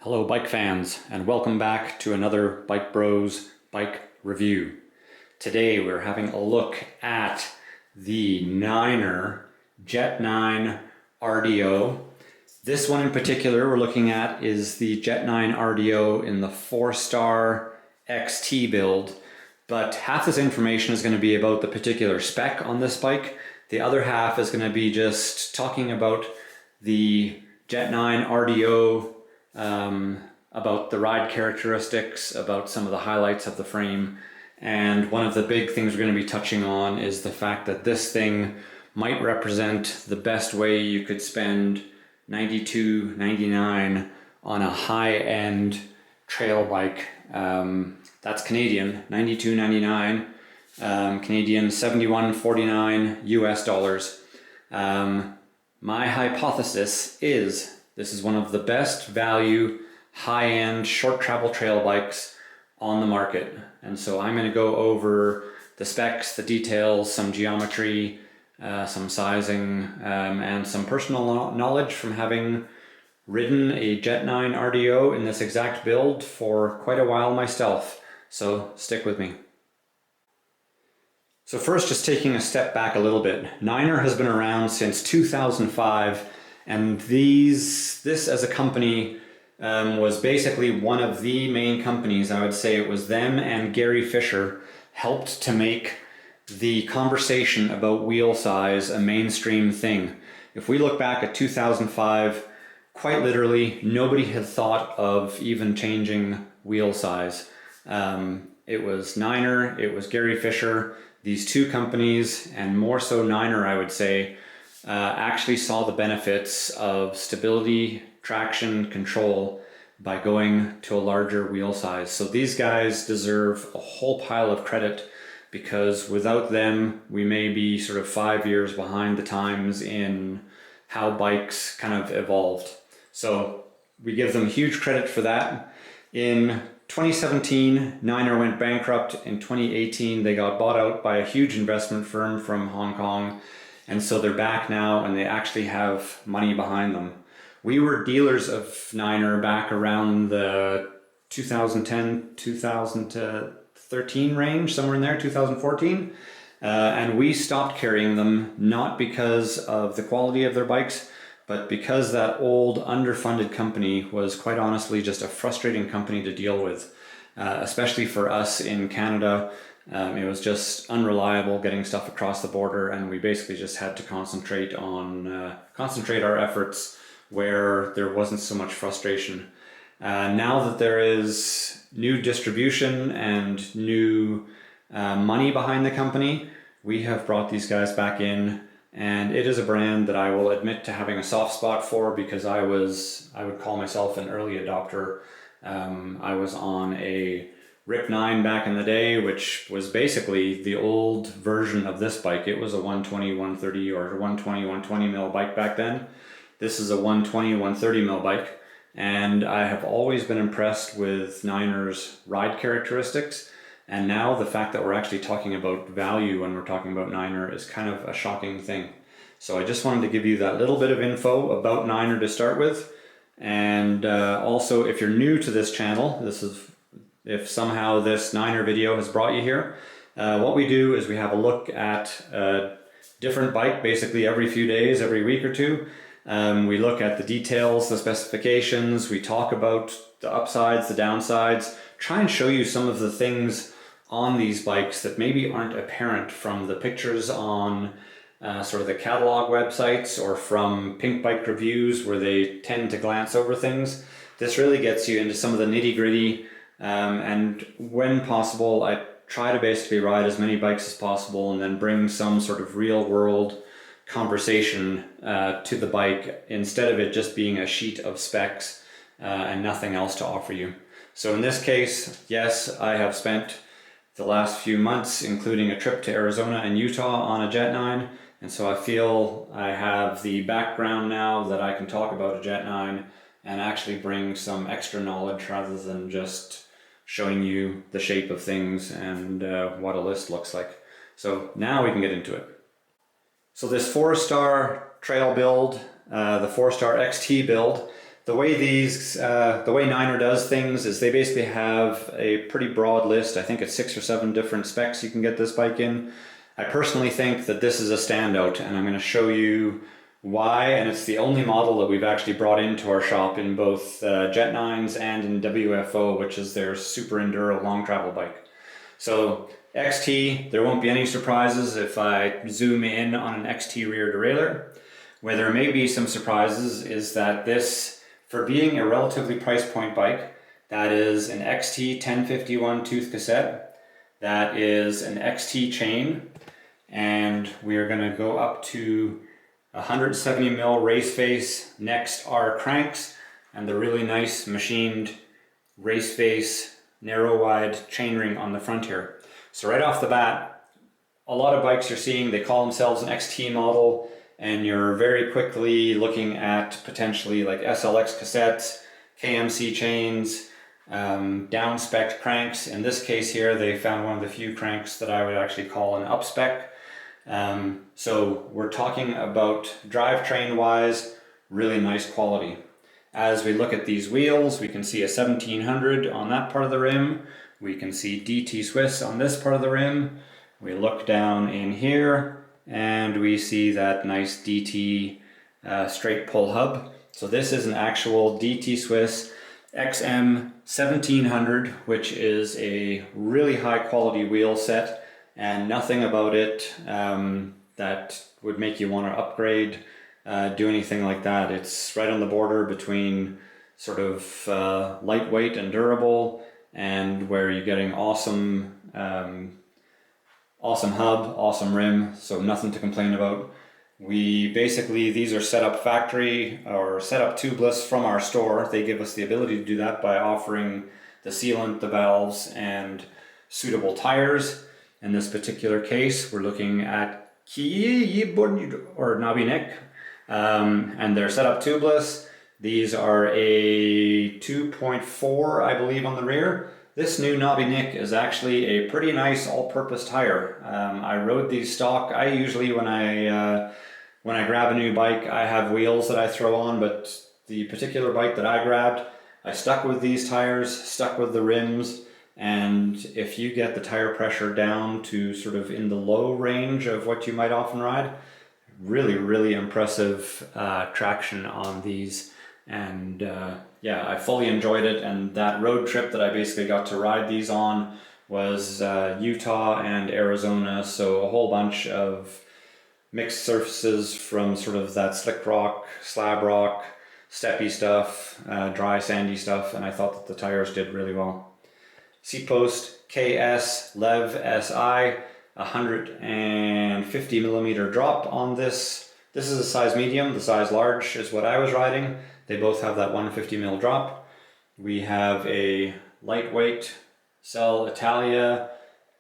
Hello bike fans, and welcome back to another Bike Bros bike review. Today we're having a look at the Niner Jet 9 RDO. This one in particular we're looking at is the Jet 9 RDO in the 4-star XT build, but half this information is going to be about the particular spec on this bike. The other half is going to be just talking about the Jet 9 RDO, about the ride characteristics, about some of the highlights of the frame. And one of the big things we're going to be touching on is the fact that this thing might represent the best way you could spend $92.99 on a high-end trail bike. That's Canadian, $92.99, Canadian $71.49 US dollars. My hypothesis is this is one of the best value, high-end, short travel trail bikes on the market. And so I'm going to go over the specs, the details, some geometry, some sizing, and some personal knowledge from having ridden a Jet 9 RDO in this exact build for quite a while myself. So stick with me. So first, just taking a step back a little bit. Niner has been around since 2005. And this as a company was basically one of the main companies. I would say it was them and Gary Fisher helped to make the conversation about wheel size a mainstream thing. If we look back at 2005, quite literally, nobody had thought of even changing wheel size. It was Niner, it was Gary Fisher, these two companies, and more so Niner, I would say, actually saw the benefits of stability, traction, control by going to a larger wheel size. So these guys deserve a whole pile of credit, because without them we may be sort of 5 years behind the times in how bikes kind of evolved. So we give them huge credit for that. In 2017, Niner went bankrupt. In 2018, they got bought out by a huge investment firm from Hong Kong. And so they're back now and they actually have money behind them. We were dealers of Niner back around the 2010, 2013 range, somewhere in there, 2014. And we stopped carrying them, not because of the quality of their bikes, but because that old underfunded company was quite honestly just a frustrating company to deal with, especially for us in Canada. It was just unreliable getting stuff across the border, and we basically just had to concentrate our efforts where there wasn't so much frustration. Now that there is new distribution and new money behind the company, we have brought these guys back in, and it is a brand that I will admit to having a soft spot for, because I would call myself an early adopter. I was on a RIP 9 back in the day, which was basically the old version of this bike. It was a 120, 130 or 120, 120 mil bike back then. This is a 120, 130 mil bike. And I have always been impressed with Niner's ride characteristics. And now the fact that we're actually talking about value when we're talking about Niner is kind of a shocking thing. So I just wanted to give you that little bit of info about Niner to start with. And also, if you're new to this channel, if somehow this Niner video has brought you here, what we do is we have a look at a different bike basically every few days, every week or two. We look at the details, the specifications, we talk about the upsides, the downsides, try and show you some of the things on these bikes that maybe aren't apparent from the pictures on sort of the catalog websites or from Pink Bike Reviews, where they tend to glance over things. This really gets you into some of the nitty-gritty. And when possible, I try to basically ride as many bikes as possible and then bring some sort of real world conversation to the bike, instead of it just being a sheet of specs and nothing else to offer you. So in this case, yes, I have spent the last few months, including a trip to Arizona and Utah, on a Jet 9. And so I feel I have the background now that I can talk about a Jet 9 and actually bring some extra knowledge rather than just showing you the shape of things and what a list looks like. So now we can get into it. So this 4-star trail build, the 4-star XT build, the way Niner does things is they basically have a pretty broad list. I think it's 6 or 7 different specs you can get this bike in. I personally think that this is a standout, and I'm going to show you why, and it's the only model that we've actually brought into our shop in both Jet 9s and in WFO, which is their super enduro long travel bike. So XT, there won't be any surprises if I zoom in on an XT rear derailleur. Where there may be some surprises is that this, for being a relatively price point bike, that is an XT 1051 tooth cassette, that is an XT chain, and we are going to go up to 170mm race face next are cranks and the really nice machined race face narrow wide chainring on the front here. So right off the bat, a lot of bikes you're seeing, they call themselves an XT model, and you're very quickly looking at potentially like SLX cassettes, KMC chains, down-spec cranks. In this case here, they found one of the few cranks that I would actually call an up-spec. So we're talking about drivetrain wise, really nice quality. As we look at these wheels, we can see a 1700 on that part of the rim. We can see DT Swiss on this part of the rim. We look down in here and we see that nice DT straight pull hub. So this is an actual DT Swiss XM 1700, which is a really high quality wheel set, and nothing about it that would make you want to upgrade, do anything like that. It's right on the border between sort of lightweight and durable, and where you're getting awesome, awesome hub, awesome rim, so nothing to complain about. We basically, these are set up factory or set up tubeless from our store. They give us the ability to do that by offering the sealant, the valves, and suitable tires. In this particular case, we're looking at or NOBBY, and they're set up tubeless. These are a 2.4, I believe, on the rear. This new NOBBY is actually a pretty nice all-purpose tire. I rode these stock. I usually, when I grab a new bike, I have wheels that I throw on, but the particular bike that I grabbed, I stuck with these tires, stuck with the rims. And if you get the tire pressure down to sort of in the low range of what you might often ride, really, really impressive traction on these. And yeah, I fully enjoyed it. And that road trip that I basically got to ride these on was Utah and Arizona. So a whole bunch of mixed surfaces from sort of that slick rock, slab rock, steppy stuff, dry sandy stuff. And I thought that the tires did really well. Seat post KS Lev SI, 150mm drop on this. This is a size medium, the size large is what I was riding. They both have that 150mm drop. We have a lightweight Cell Italia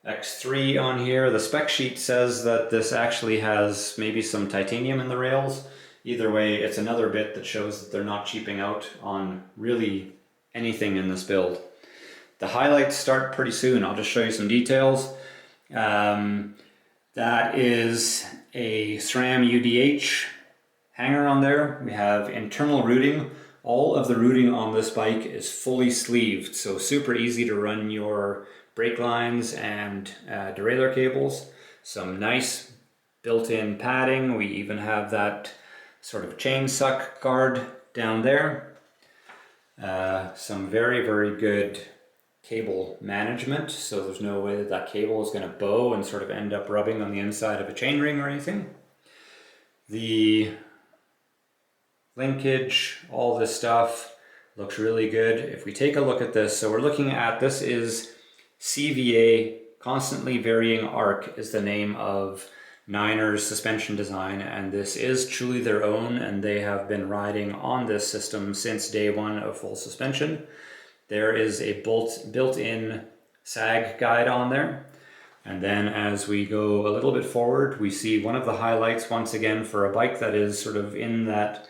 X3 on here. The spec sheet says that this actually has maybe some titanium in the rails. Either way, it's another bit that shows that they're not cheaping out on really anything in this build. The highlights start pretty soon. I'll just show you some details. That is a SRAM UDH hanger on there. We have internal routing. All of the routing on this bike is fully sleeved, so super easy to run your brake lines and derailleur cables. Some nice built-in padding. We even have that sort of chain suck guard down there. Some very, very good cable management, so there's no way that that cable is going to bow and sort of end up rubbing on the inside of a chainring or anything. The linkage, all this stuff looks really good. If we take a look at this, so we're looking at, this is CVA, Constantly Varying Arc is the name of Niner's suspension design, and this is truly their own, and they have been riding on this system since day one of full suspension. There is a built-in sag guide on there. And then as we go a little bit forward, we see one of the highlights once again for a bike that is sort of in that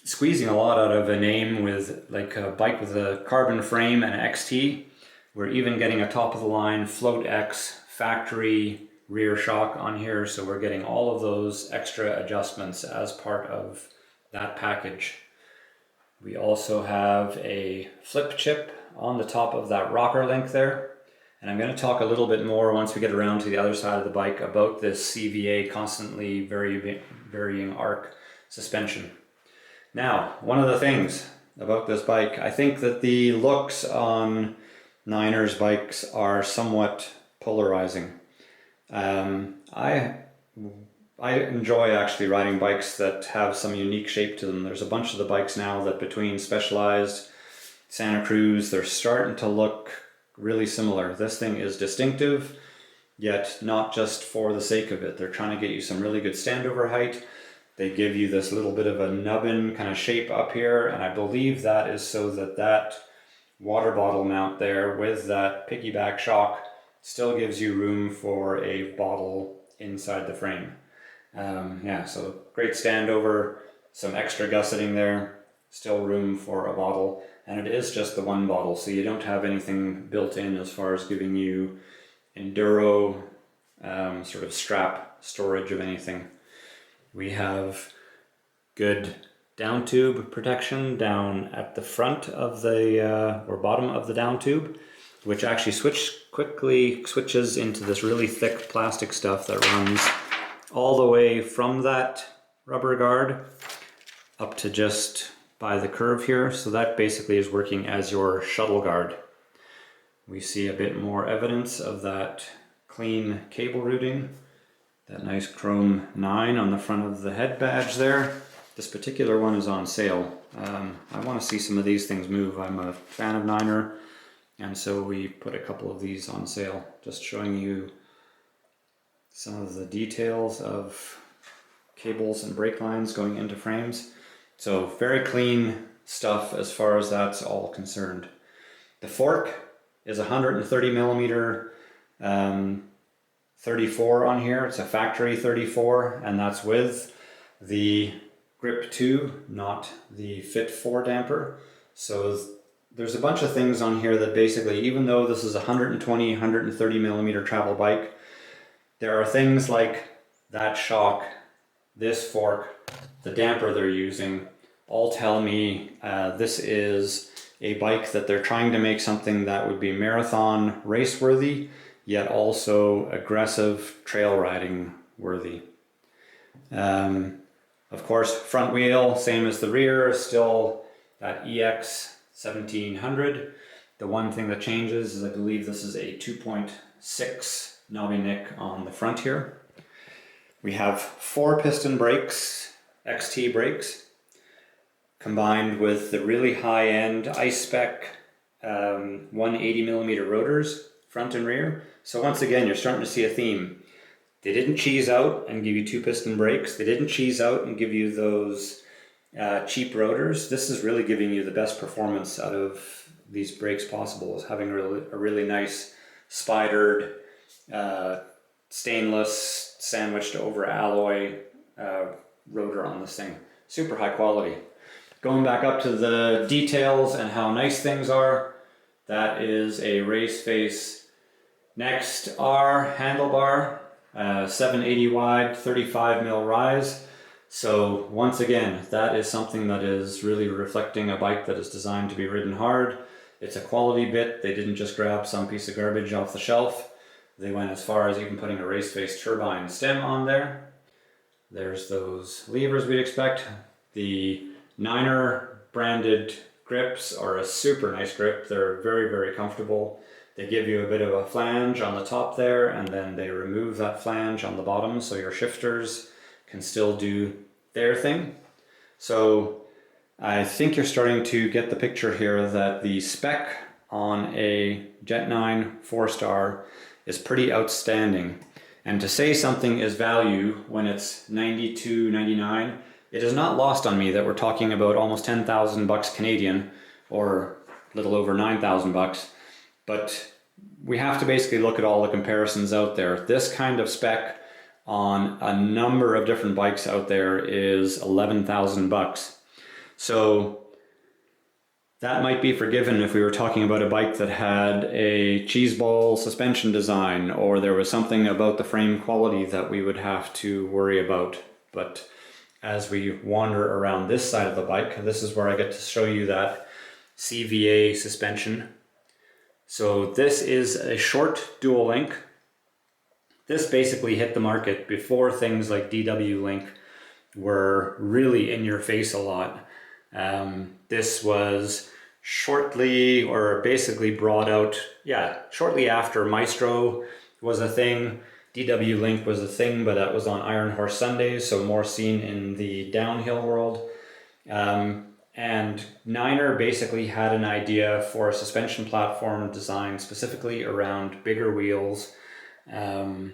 squeezing a lot out of a name with like a bike with a carbon frame and XT. We're even getting a top of the line Float X factory rear shock on here. So we're getting all of those extra adjustments as part of that package. We also have a flip chip on the top of that rocker link there. And I'm going to talk a little bit more once we get around to the other side of the bike about this CVA, constantly varying arc suspension. Now, one of the things about this bike, I think that the looks on Niner's bikes are somewhat polarizing. I enjoy actually riding bikes that have some unique shape to them. There's a bunch of the bikes now that between Specialized, Santa Cruz, they're starting to look really similar. This thing is distinctive, yet not just for the sake of it. They're trying to get you some really good standover height. They give you this little bit of a nubbin kind of shape up here, and I believe that is so that that water bottle mount there with that piggyback shock still gives you room for a bottle inside the frame. Yeah, so great standover, some extra gusseting there, still room for a bottle, and it is just the one bottle, so you don't have anything built in as far as giving you enduro sort of strap storage of anything. We have good down tube protection down at the front of the or bottom of the down tube, which actually quickly switches into this really thick plastic stuff that runs all the way from that rubber guard up to just by the curve here. So that basically is working as your shuttle guard. We see a bit more evidence of that clean cable routing, that nice chrome 9 on the front of the head badge there. This particular one is on sale. I want to see some of these things move. I'm a fan of Niner, and so we put a couple of these on sale, just showing you some of the details of cables and brake lines going into frames. So very clean stuff as far as that's all concerned. The fork is 130 millimeter 34 on here. It's a factory 34, and that's with the Grip 2, not the Fit 4 damper. So there's a bunch of things on here that basically, even though this is a 120, 130 millimeter travel bike, there are things like that shock, this fork, the damper they're using, all tell me this is a bike that they're trying to make something that would be marathon race worthy, yet also aggressive trail riding worthy. Of course, front wheel, same as the rear, still that EX 1700. The one thing that changes is I believe this is a 2.6 knobby nick on the front here. We have 4 piston brakes, XT brakes, combined with the really high-end iSpec 180 millimeter rotors, front and rear. So once again, you're starting to see a theme. They didn't cheese out and give you 2 piston brakes. They didn't cheese out and give you those cheap rotors. This is really giving you the best performance out of these brakes possible, is having a really nice spidered, stainless, sandwiched over alloy rotor on this thing. Super high quality. Going back up to the details and how nice things are, that is a race face Next R handlebar, 780 wide, 35 mil rise. So once again, that is something that is really reflecting a bike that is designed to be ridden hard. It's a quality bit. They didn't just grab some piece of garbage off the shelf. They went as far as even putting a race face turbine stem on there. There's those levers we'd expect. The Niner branded grips are a super nice grip. They're very, very comfortable. They give you a bit of a flange on the top there, and then they remove that flange on the bottom so your shifters can still do their thing. So I think you're starting to get the picture here that the spec on a Jet 9 4-star is pretty outstanding. And to say something is value when it's $92.99, it is not lost on me that we're talking about almost 10,000 bucks Canadian, or a little over 9,000 bucks. But we have to basically look at all the comparisons out there. This kind of spec on a number of different bikes out there is 11,000 bucks. So that might be forgiven if we were talking about a bike that had a cheese ball suspension design, or there was something about the frame quality that we would have to worry about. But as we wander around this side of the bike. This is where I get to show you that CVA suspension. So this is a short dual link. This basically hit the market before things like DW Link were really in your face a lot. This was shortly, or basically brought out, shortly after Maestro was a thing. DW Link was a thing, but that was on Iron Horse Sundays, so more seen in the downhill world. And Niner basically had an idea for a suspension platform designed specifically around bigger wheels, and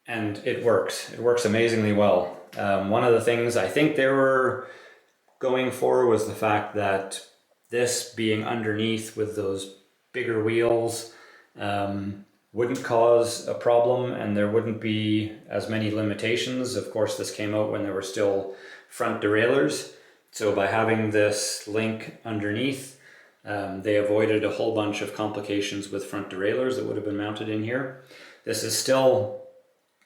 it works. It works amazingly well. One of the things I think they were going for was the fact that this being underneath with those bigger wheels wouldn't cause a problem, and there wouldn't be as many limitations. Of course, this came out when there were still front derailleurs. So by having this link underneath, they avoided a whole bunch of complications with front derailleurs that would have been mounted in here. This is still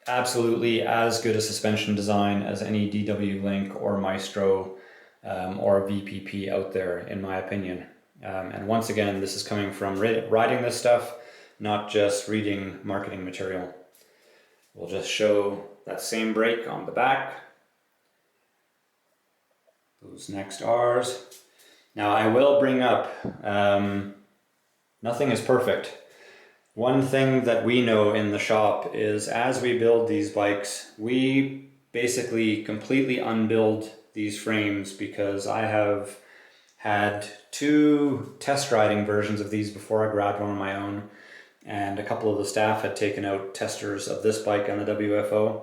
absolutely as good a suspension design as any DW Link or Maestro or VPP out there, in my opinion. And once again, this is coming from riding this stuff, not just reading marketing material. We'll just show that same brake on the back. Those next R's. Now I will bring up, nothing is perfect. One thing that we know in the shop is as we build these bikes, we basically completely unbuild these frames, because I have had 2 test riding versions of these before I grabbed one of my own, and a couple of the staff had taken out testers of this bike on the WFO.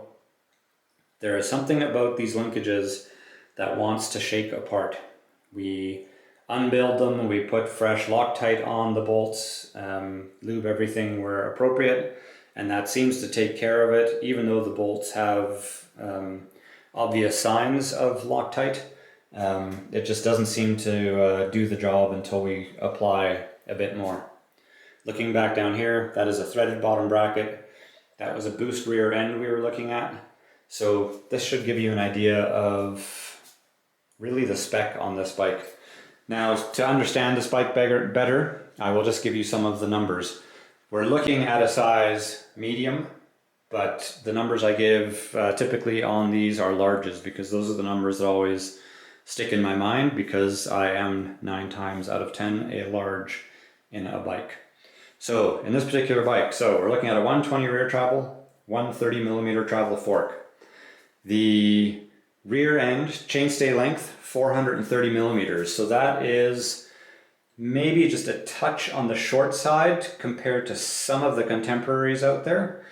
There is something about these linkages that wants to shake apart. We unbuild them, we put fresh Loctite on the bolts, lube everything where appropriate, and that seems to take care of it, even though the bolts have obvious signs of Loctite. It just doesn't seem to do the job until we apply a bit more. Looking back down here, that is a threaded bottom bracket. That was a boost rear end we were looking at. So this should give you an idea of really the spec on this bike. Now, to understand this bike better, I will just give you some of the numbers. We're looking at a size medium, but the numbers I give typically on these are larges, because those are the numbers that always stick in my mind, because I am 9 times out of 10 a large in a bike. So in this particular bike, so we're looking at a 120 rear travel, 130 millimeter travel fork. The rear end chainstay length, 430 millimeters. So that is maybe just a touch on the short side compared to some of the contemporaries out there,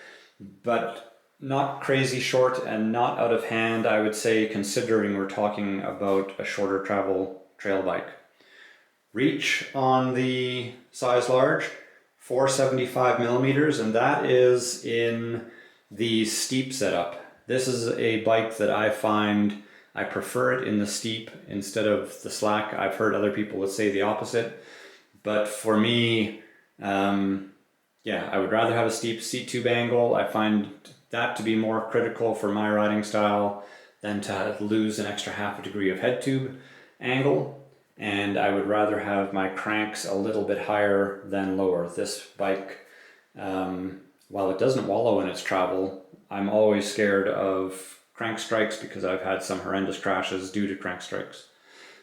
but not crazy short and not out of hand, I would say, considering we're talking about a shorter travel trail bike. Reach on the size large, 475 millimeters, and that is in the steep setup. This is a bike that I find I prefer it in the steep instead of the slack. I've heard other people would say the opposite, but for me, I would rather have a steep seat tube angle. I find that to be more critical for my riding style than to lose an extra half a degree of head tube angle. And I would rather have my cranks a little bit higher than lower. This bike, while it doesn't wallow in its travel, I'm always scared of crank strikes because I've had some horrendous crashes due to crank strikes.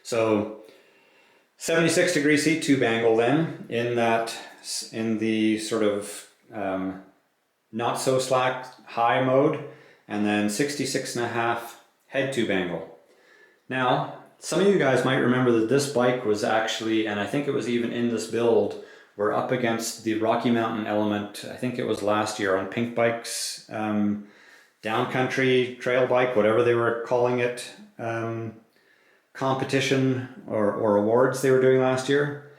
So 76 degree seat tube angle then, in the sort of not so slack high mode, and then 66.5 head tube angle. Now, some of you guys might remember that this bike was actually, and I think it was even in this build, we're up against the Rocky Mountain Element, I think it was last year on Pink Bike's downcountry trail bike, whatever they were calling it, competition or awards they were doing last year.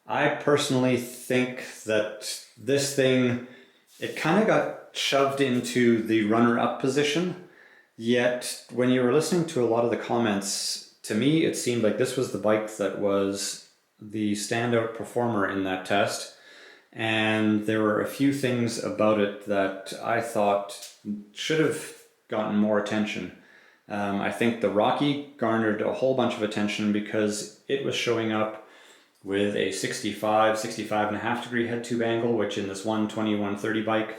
I personally think that this thing, it kind of got shoved into the runner-up position, yet when you were listening to a lot of the comments, to me it seemed like this was the bike that was the standout performer in that test, and there were a few things about it that I thought should have gotten more attention. I think the Rocky garnered a whole bunch of attention because it was showing up with a 65.5 degree head tube angle, which in this 120/130 bike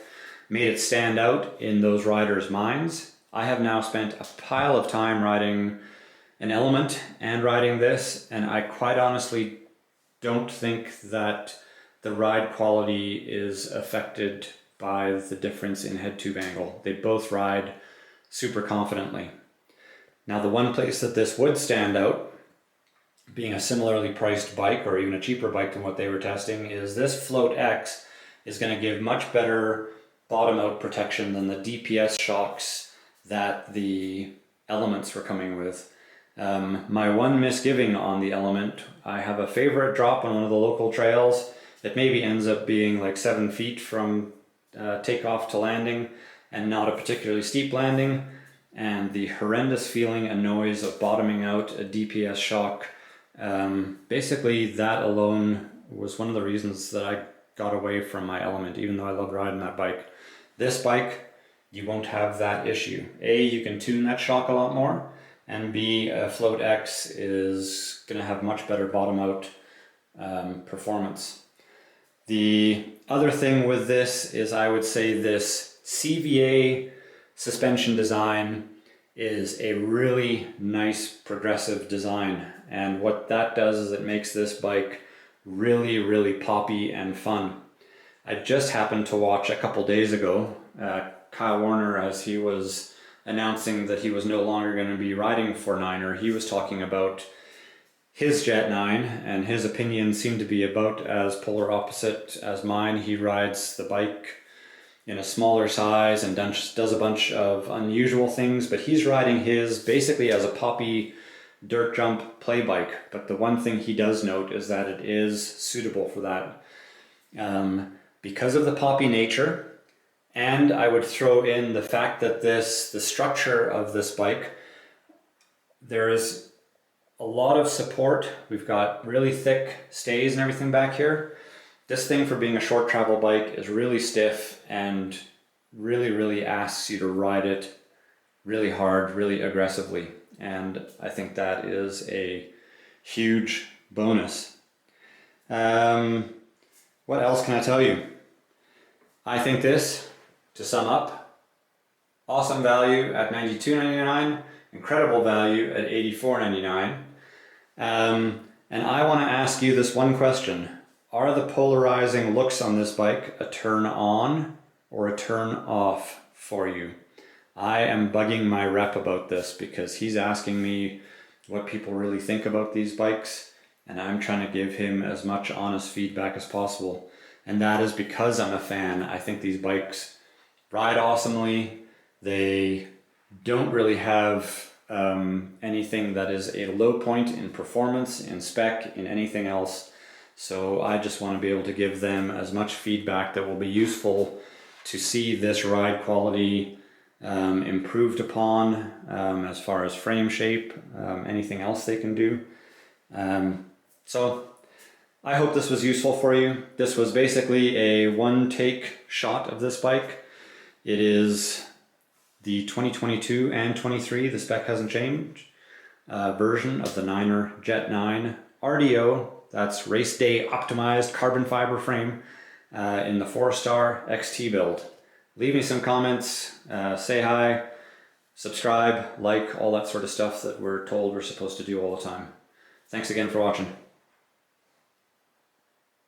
made it stand out in those riders' minds. I have now spent a pile of time riding an Element and riding this, and I quite honestly don't think that the ride quality is affected by the difference in head tube angle. They both ride super confidently. Now, the one place that this would stand out, being a similarly priced bike or even a cheaper bike than what they were testing, is this Float X is going to give much better bottom out protection than the DPS shocks that the Elements were coming with. My one misgiving on the Element, I have a favorite drop on one of the local trails that maybe ends up being like 7 feet from takeoff to landing and not a particularly steep landing, and the horrendous feeling and noise of bottoming out a DPS shock. Basically that alone was one of the reasons that I got away from my Element, even though I loved riding that bike. This bike, you won't have that issue. A, you can tune that shock a lot more, and B, Float X is going to have much better bottom out performance. The other thing with this is I would say this CVA suspension design is a really nice progressive design, and what that does is it makes this bike really poppy and fun. I just happened to watch a couple days ago Kyle Warner, as he was announcing that he was no longer going to be riding for Niner. He was talking about his Jet 9, and his opinions seem to be about as polar opposite as mine. He rides the bike in a smaller size and does a bunch of unusual things, but he's riding his basically as a poppy dirt jump play bike. But the one thing he does note is that it is suitable for that. Because of the poppy nature, and I would throw in the fact that the structure of this bike, there is a lot of support. We've got really thick stays and everything back here. This thing, for being a short travel bike, is really stiff and really asks you to ride it really hard, really aggressively. And I think that is a huge bonus. What else can I tell you? I think this, to sum up, awesome value at $92.99, incredible value at $84.99. And I want to ask you this one question. Are the polarizing looks on this bike a turn on or a turn off for you? I am bugging my rep about this because he's asking me what people really think about these bikes, and I'm trying to give him as much honest feedback as possible. And that is because I'm a fan. I think these bikes ride awesomely. They don't really have anything that is a low point in performance, in spec, in anything else. So I just want to be able to give them as much feedback that will be useful to see this ride quality improved upon, as far as frame shape, anything else they can do. So I hope this was useful for you. This was basically a one take shot of this bike. It is the 2022 and 23, the spec hasn't changed, version of the Niner Jet 9 RDO. That's race day optimized carbon fiber frame in the 4-star XT build. Leave me some comments, say hi, subscribe, like, all that sort of stuff that we're told we're supposed to do all the time. Thanks again for watching.